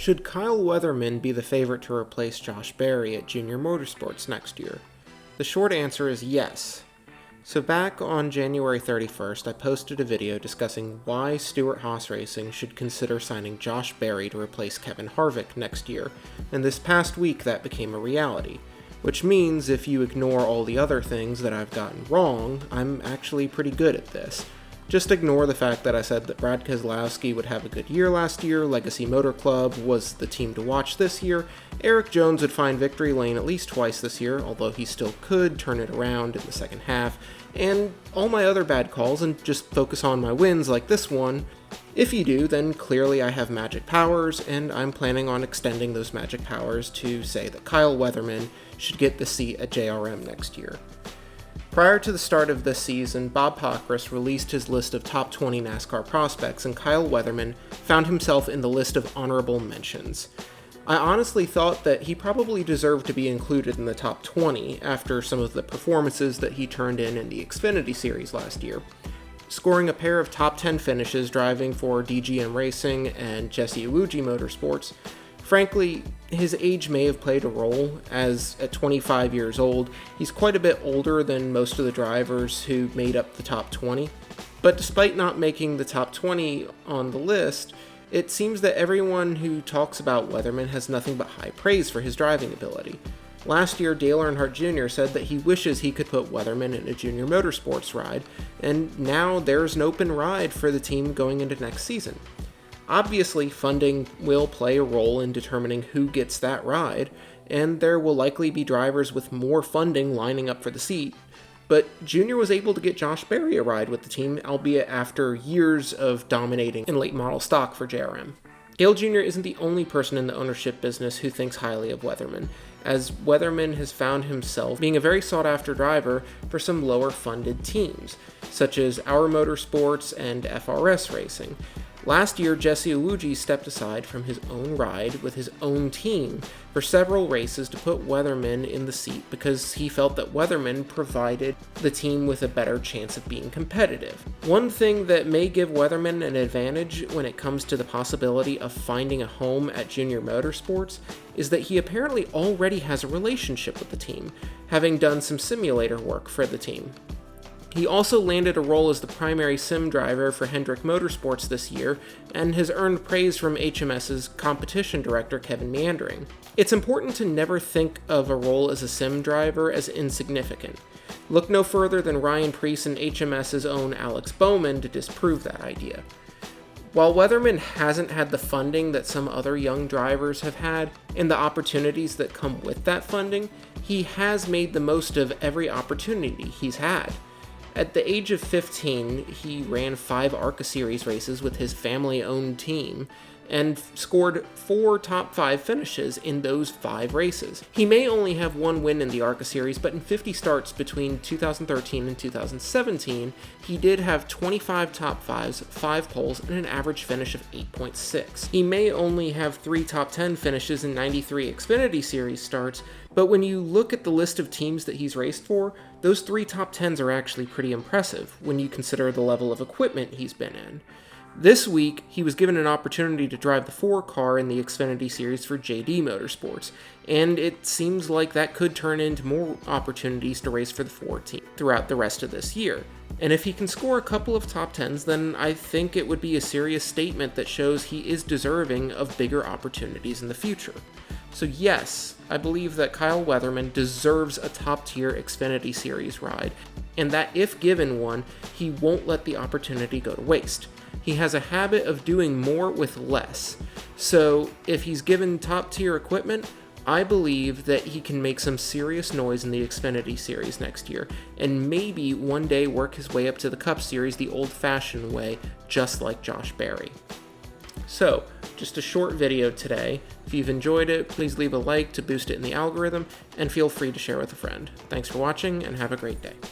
Should Kyle Weatherman be the favorite to replace Josh Berry at JR Motorsports next year? The short answer is yes. So back on January 31st, I posted a video discussing why Stewart-Haas Racing should consider signing Josh Berry to replace Kevin Harvick next year, and this past week that became a reality. Which means if you ignore all the other things that I've gotten wrong, I'm actually pretty good at this. Just ignore the fact that I said that Brad Keselowski would have a good year last year, Legacy Motor Club was the team to watch this year, Eric Jones would find victory lane at least twice this year, although he still could turn it around in the second half, and all my other bad calls and just focus on my wins like this one. If you do, then clearly I have magic powers, and I'm planning on extending those magic powers to say that Kyle Weatherman should get the seat at JRM next year. Prior to the start of this season, Bob Pockrass released his list of top 20 NASCAR prospects, and Kyle Weatherman found himself in the list of honorable mentions. I honestly thought that he probably deserved to be included in the top 20 after some of the performances that he turned in the Xfinity Series last year. Scoring a pair of top 10 finishes driving for DGM Racing and JR Motorsports. Frankly, his age may have played a role, as at 25 years old, he's quite a bit older than most of the drivers who made up the top 20. But despite not making the top 20 on the list, it seems that everyone who talks about Weatherman has nothing but high praise for his driving ability. Last year, Dale Earnhardt Jr. said that he wishes he could put Weatherman in a JR Motorsports ride, and now there's an open ride for the team going into next season. Obviously, funding will play a role in determining who gets that ride, and there will likely be drivers with more funding lining up for the seat, but Jr. was able to get Josh Berry a ride with the team, albeit after years of dominating in late model stock for JRM. Dale Jr. isn't the only person in the ownership business who thinks highly of Weatherman, as Weatherman has found himself being a very sought-after driver for some lower-funded teams, such as JR Motorsports and FRS Racing. Last year, Jesse Iwuji stepped aside from his own ride with his own team for several races to put Weatherman in the seat because he felt that Weatherman provided the team with a better chance of being competitive. One thing that may give Weatherman an advantage when it comes to the possibility of finding a home at JR Motorsports is that he apparently already has a relationship with the team, having done some simulator work for the team. He also landed a role as the primary sim driver for Hendrick Motorsports this year, and has earned praise from HMS's competition director Kevin Meandering. It's important to never think of a role as a sim driver as insignificant. Look no further than Ryan Preece and HMS's own Alex Bowman to disprove that idea. While Weatherman hasn't had the funding that some other young drivers have had, and the opportunities that come with that funding, he has made the most of every opportunity he's had. At the age of 15, he ran 5 ARCA Series races with his family-owned team, and scored 4 top 5 finishes in those 5 races. He may only have 1 win in the ARCA Series, but in 50 starts between 2013 and 2017, he did have 25 top 5s, 5 poles, and an average finish of 8.6. He may only have 3 top 10 finishes in 93 Xfinity Series starts, but when you look at the list of teams that he's raced for, those 3 top 10s are actually pretty impressive when you consider the level of equipment he's been in. This week, he was given an opportunity to drive the 4 car in the Xfinity Series for JD Motorsports, and it seems like that could turn into more opportunities to race for the 4 team throughout the rest of this year. And if he can score a couple of top 10s, then I think it would be a serious statement that shows he is deserving of bigger opportunities in the future. So yes, I believe that Kyle Weatherman deserves a top-tier Xfinity Series ride, and that if given one, he won't let the opportunity go to waste. He has a habit of doing more with less, so if he's given top-tier equipment, I believe that he can make some serious noise in the Xfinity Series next year, and maybe one day work his way up to the Cup Series the old-fashioned way, just like Josh Berry. So, just a short video today. If you've enjoyed it, please leave a like to boost it in the algorithm, and feel free to share with a friend. Thanks for watching, and have a great day.